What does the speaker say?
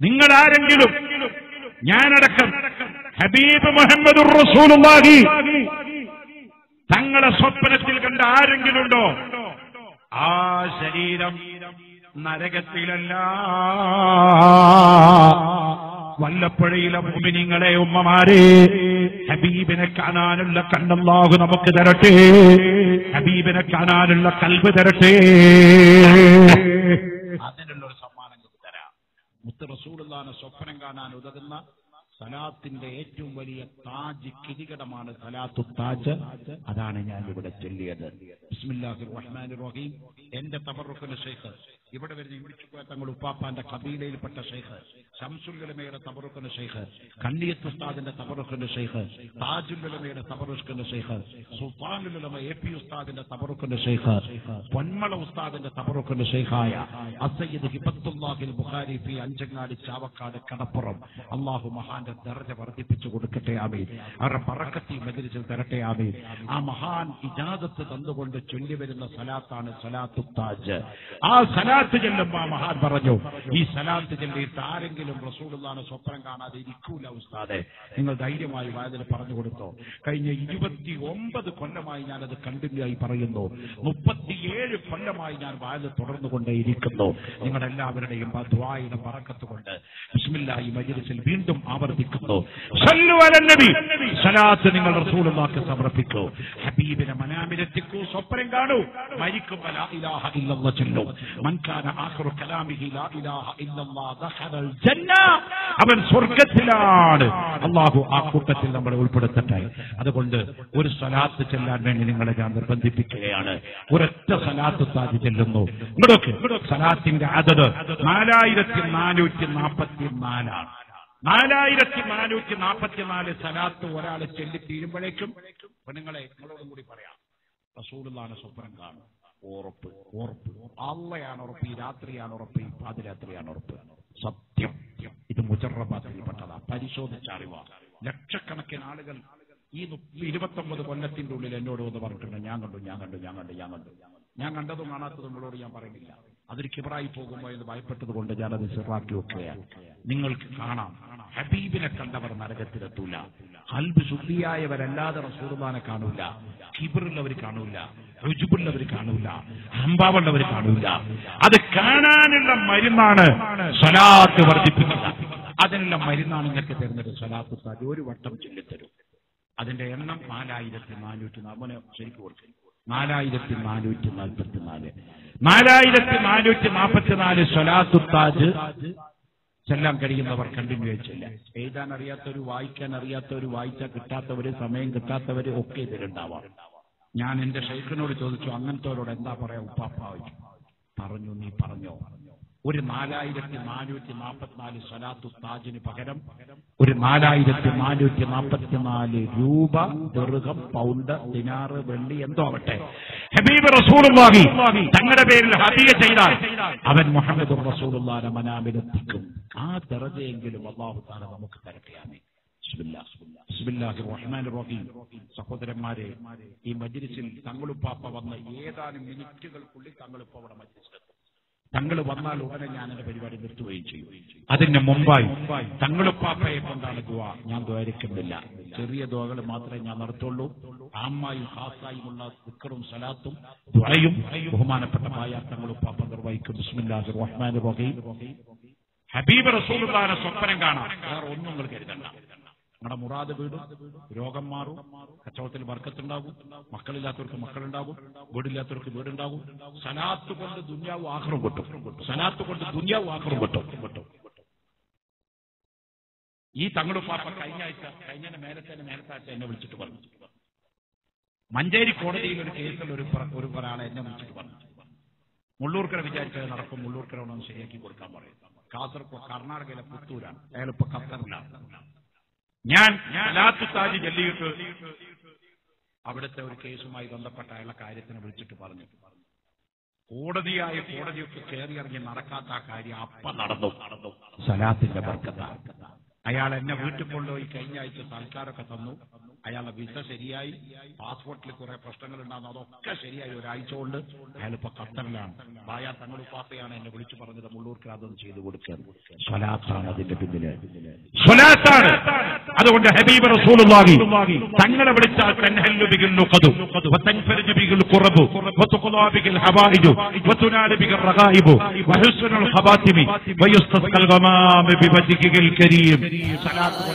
നിങ്ങളാരെങ്കിലും ഞാനടക്കം ഹബീബ് മുഹമ്മദുർ റസൂലുള്ളാഹി തങ്ങളെ സ്വപ്നത്തിൽ കണ്ട ആരെങ്കിലും ഉണ്ടോ? ആ ശരീരം നരകത്തിലല്ല. വല്ലപ്പുഴയിലെ മുഅ്മിനീങ്ങളെ, ഉമ്മമാരെ, ഹബീബിനെ കാണാനുള്ള കണ്ണല്ലാഹു നമുക്ക് തരട്ടെ. ഹബീബിനെ കാണാനുള്ള കൽബ് തരട്ടെ. അതിനുള്ളൊരു സമ്മാനം തരാം. മുത്ത് റസൂലുള്ളാഹിനെ സ്വപ്നം കാണാൻ ഉതകുന്ന സലാത്തിന്റെ ഏറ്റവും വലിയ താജ്, കിരീടമാണ് സലാത്തു താജ്. അതാണ് ഞാൻ ഇവിടെ ചൊല്ലിയത്. ബിസ്മില്ലാഹിർ റഹ്മാനിർ റഹീം. എന്റെ തബറുക്കിന് ശൈഖ്, ഇവിടെ വരുന്ന ഇവിടിച്ചുപോയ തങ്ങൾ ഉപ്പാപ്പാന്റെ കബീലയിൽപ്പെട്ട ശൈഖ്, ശംസുൽ ഉലമയുടെ തബറുക്കിന് ശൈഖ്, കണ്ണിയത്ത് ഉസ്താദിന്റെ തബറുക്കിന് ശൈഖ്, താജുൽ ഉലമയുടെ തബറുക്കിന് ശൈഖ്, സുൽത്താനുൽ ഉലമ AP ഉസ്താദിന്റെ തബറുക്കിന് ശൈഖ്, പൊന്മള ഉസ്താദിന്റെ തബറുക്കിന് ശൈഖായ അസയ്യിദ് ഹിബത്തുല്ലാഹിൽ ബുഖാരി ഫി അഞ്ചങ്ങാടി ചാവക്കാട് കടപ്പുറം അല്ലാഹു മഹാന്റെ ദർജ വർദ്ധിപ്പിച്ചു കൊടുക്കട്ടെ. ആമീൻ. അവരുടെ ബറക്കത്ത് ഈ മജ്ലിസിൽ തരട്ടെ. ആമീൻ. ആ മഹാൻ ഇജാസത്ത് തന്നുകൊണ്ട് ചൊല്ലി വരുന്ന സലാത്താണ് സലാത്തു താജ്. ആ സലാത്ത് ചെല്ലുമ്പോൾ ആ മഹാൻ പറഞ്ഞു, ഈ സലാത്ത് ചെല്ലിയിട്ട് ആരെങ്കിലും റസൂലുള്ളാഹിനെ സ്വപ്നം കാണാതെ ഇരിക്കൂല ഉസ്താദെ. നിങ്ങൾ ധൈര്യമായി വായതിൽ പറഞ്ഞു കൊടുത്തോ. കഴിഞ്ഞ 29 കൊല്ലമായി ഞാനത് കണ്ടിന്യൂ ആയി പറയുന്നു. 37 കൊല്ലമായി ഞാൻ വായതിൽ തുടർന്നുകൊണ്ടേയിരിക്കുന്നു. നിങ്ങളെല്ലാവരുടെയും ദുആയുടെ ബറക്കത്ത് കൊണ്ട് ബിസ്മില്ലാഹി ഈ മജ്ലിസിൽ വീണ്ടും ആവർത്തിക്കുന്നു. സല്ലു അലന്നബി. സലാത്ത് നിങ്ങൾ റസൂലുള്ളാഹിക്ക് സമർപ്പിക്കൂ. ഹബീബിനെ മനാമിലെത്തിക്കൂ. സ്വപ്നം കാണൂ. മരിക്കുമ്പോൾ ലാ ഇലാഹ ഇല്ലല്ലാഹ് ചൊല്ലൂ. മൻ കാന ആഖിറു കലാമിഹി ലാ ഇലാഹ ഇല്ലല്ലാഹ് ദഖലൽ ജന്ന. അവൻ സ്വർഗ്ഗത്തിലാണ്. അല്ലാഹു ആ കൂട്ടത്തിൽ നമ്മളെ ഉൾപ്പെടുത്തട്ടെ. അതുകൊണ്ട് ഒരു സലാത്ത് ചെല്ലാൻ വേണ്ടി നിങ്ങളെ ഞാൻ നിർബന്ധിപ്പിക്കുകയാണ്. ഒരൊറ്റ സലാത്ത് താജ് ചെല്ലുന്നു. ഇങ്ങോട്ട് സലാത്തിന്റെ അദദ് 4444 ആണ്. 4444 സലാത്ത് ഒരാൾ ചൊല്ലി തീരുമ്പോഴേക്കും പെണ്ണുങ്ങളെ നിങ്ങളോടും കൂടി പറയാം, റസൂലുള്ളാഹിനെ സ്വപ്നം കാണും. ഉറപ്പ്, ഉറപ്പ്. അള്ളയാണ് ഉറപ്പ്, ഈ രാത്രിയാണ് ഉറപ്പ്, ഈ പാതിരാത്രിയാണ് ഉറപ്പ്. സത്യം. ഇത് മുജറബാത്തിൽപ്പെട്ടതാ, പരിശോധിച്ച അറിവാ. ലക്ഷക്കണക്കിന് ആളുകൾ ഈ 29 കൊല്ലത്തിന്റെ ഉള്ളിൽ എന്നോട് ഒന്ന് പറഞ്ഞിട്ടുണ്ട്, ഞാൻ കണ്ടു, ഞാൻ കണ്ടു, ഞാൻ കണ്ടു, ഞാൻ കണ്ടു. ഞാൻ കണ്ടതും കാണാത്തതും നിങ്ങളോട് ഞാൻ പറയുന്നില്ല. അതൊരു കിബറായി പോകുമോ എന്ന് ഭയപ്പെട്ടത് കൊണ്ട് ഞാനത് സിറാക്കി വെക്കുകയാണ്. നിങ്ങൾക്ക് കാണാം, ഹബീബിനെ കണ്ടവർ നരകത്തിലെത്തൂല. ഖൽബ് ശുദ്ധിയായവരല്ലാതെ റസൂലുള്ളാഹിനെ കാണൂല. കിബറുള്ളവർ കാണൂല, റുജുബുള്ളവർ കാണൂല, ഹംബാവുള്ളവർ കാണൂല. അത് കാണാനുള്ള മരുന്നാണ് സ്വലാത്ത് വർദ്ധിപ്പിക്കുക. അതിനുള്ള മരുന്നാണ് നിങ്ങൾക്ക് തരുന്നത് സ്വലാത്ത് താജ്. ഒരു വട്ടം ചൊല്ലിത്തരും. അതിന്റെ എണ്ണം 4444. ശരിക്കും കൊടുക്കും. 4444. 4444 സ്വലാത്തു താജ് ചെല്ലാൻ കഴിയുന്നവർ കണ്ടിന്യൂ ചെയ്യില്ല. എഴുതാൻ അറിയാത്തവര്, വായിക്കാൻ അറിയാത്തവര്, വായിച്ചാൽ കിട്ടാത്തവര്, സമയം കിട്ടാത്തവര് ഒക്കെ ഇതിലുണ്ടാവാം. ഞാൻ എന്റെ ഷൈഖിനോട് ചോദിച്ചു, അങ്ങനത്തോരോട് എന്താ പറയാ ഉപ്പാപ്പ? പറഞ്ഞു, നീ പറഞ്ഞോ. ഒരു 4444 സ്വലാത്തു താജിന് പകരം ഒരു 4444 രൂപ, ദിർഹം, പൗണ്ട്, ദിനാറ്, വെള്ളി എന്തോ ആവട്ടെ, ഹബീബ് റസൂലുള്ളാഹി തങ്ങളുടെ പേരിൽ ഹദിയ ചെയ്താൽ അവൻ മുഹമ്മദുർ റസൂലുള്ളാഹിനെ മനാമിലെത്തിക്കും. ആ ദർജയെങ്കിലും അല്ലാഹു തആല നമുക്ക് തരട്ടെ. ആമീൻ. ബിസ്മില്ലാഹിർ റഹ്മാനിർ റഹീം. സഹോദരന്മാരെ, ഈ മജ്ലിസിൽ തങ്ങളുപ്പാപ്പ വന്ന ഏതാനും മിനിറ്റുകൾക്കുള്ളിൽ തങ്ങളുപ്പ അവിടെ മജ്ലിസിലെത്തും. തങ്ങൾ വന്നാൽ ഉടനെ ഞാൻ എന്റെ പരിപാടി നിർത്തുകയും ചെയ്യും. അതിന് മുമ്പായി തങ്ങളുപ്പാപ്പയെ കൊണ്ടാണ് ദുആ. ഞാൻ ദ്വാരിക്കുന്നില്ല. ചെറിയ ദുആകൾ മാത്രമേ ഞാൻ നടത്തുള്ളൂ. ആമ്മായും ഖാസായുമുള്ള ദിക്റും സലാത്തും ദുആയും ബഹുമാനപ്പെട്ട ബായാർ തങ്ങളുപ്പാപ്പ നിർവഹിക്കും. ബിസ്മില്ലാഹിർ റഹ്മാനിർ റഹീം. ഹബീബ് റസൂലുള്ളാഹിനെ സ്വപ്നം കാണാം. വേറെ ഒന്നും നിങ്ങൾ കരുതണ്ട. നിങ്ങളുടെ മുറാദ് വീടും, രോഗം മാറും, കച്ചവടത്തിൽ ബർക്കത്തുണ്ടാകും, മക്കളില്ലാത്തവർക്ക് മക്കളുണ്ടാകും, വീടില്ലാത്തവർക്ക് വീടുണ്ടാകും. സലാത്ത് കൊണ്ട് ദുനിയാവ് ആഖിറം കിട്ടും. സലാത്ത് കൊണ്ട് ദുനിയാവ് ആഖിറം കിട്ടും. ഈ തങ്ങളുടെ പാപ്പ കഴിഞ്ഞ മേലത്തെ ആഴ്ച എന്നെ വിളിച്ചിട്ട് പറഞ്ഞു, മഞ്ചേരി കോടതിയിൽ ഒരു കേസിൽ ഒരു ഒരാളെ എന്നെ വിളിച്ചിട്ട് പറഞ്ഞു, മുള്ളൂർക്കര വിചാരിച്ചത് നടക്കും, മുള്ളൂർക്കര ഒന്ന് ശരിയാക്കി കൊടുക്കാൻ പറയും. കാസർഗോഡ്, കർണാടകയിലെ പുത്തൂരാണ്, അയാളിപ്പോ ഖത്തറിലാണ്. ഞാൻ സലാത്തു താജ് ചൊല്ലിയിട്ട് അവിടുത്തെ ഒരു കേസുമായി ബന്ധപ്പെട്ട അയാളുടെ കാര്യത്തിന് വിളിച്ചിട്ട് പറഞ്ഞു, കോടതിയൊക്കെ കയറിയിറങ്ങി നടക്കാത്ത ആ കാര്യം അപ്പ നടന്നു. സലാത്തിന്റെ ബർക്കത്ത. അയാൾ എന്നെ വീട്ടിൽ കൊണ്ടുപോയി കഴിഞ്ഞ ആഴ്ച സൽക്കാരൊക്കെ തന്നു. അയാളുടെ വിസ ശരിയായി, പാസ്പോർട്ടിൽ കുറെ പ്രശ്നങ്ങൾ ഉണ്ടാകുന്നു, അതൊക്കെ ശരിയായി. ഒരാഴ്ച കൊണ്ട് അയാളിപ്പോ ഖത്തറിലാണ്. ബായാർ തങ്ങൾ ഉപ്പാപ്പയാണ് എന്നെ വിളിച്ചു പറഞ്ഞത് മുള്ളൂർക്ക് അതൊന്നും ചെയ്തു കൊടുക്കാൻ. സ്വലാത്താണ് അതിന്റെ പിന്നില്, സ്വലാത്താണ്. അതുകൊണ്ട് ഹബീബ് റസൂലുള്ളാഹി തങ്ങളെ വിളിച്ചാൽ തൻഹല്ലു ബിഹിൽ നുഖദു വതൻഫരിജു ബിഹിൽ ഖുറബു വതുഖലാ ബിഹിൽ ഹവായിജു വതുനാലു ബിഹിൽ റഗായിബു വഹുസ്നുൽ ഖവാതിമി വയുസ്തസ്ഖൽ ഗമാമ ബിവജ്ഹിൽ കരീം. സ്വലാത്ത്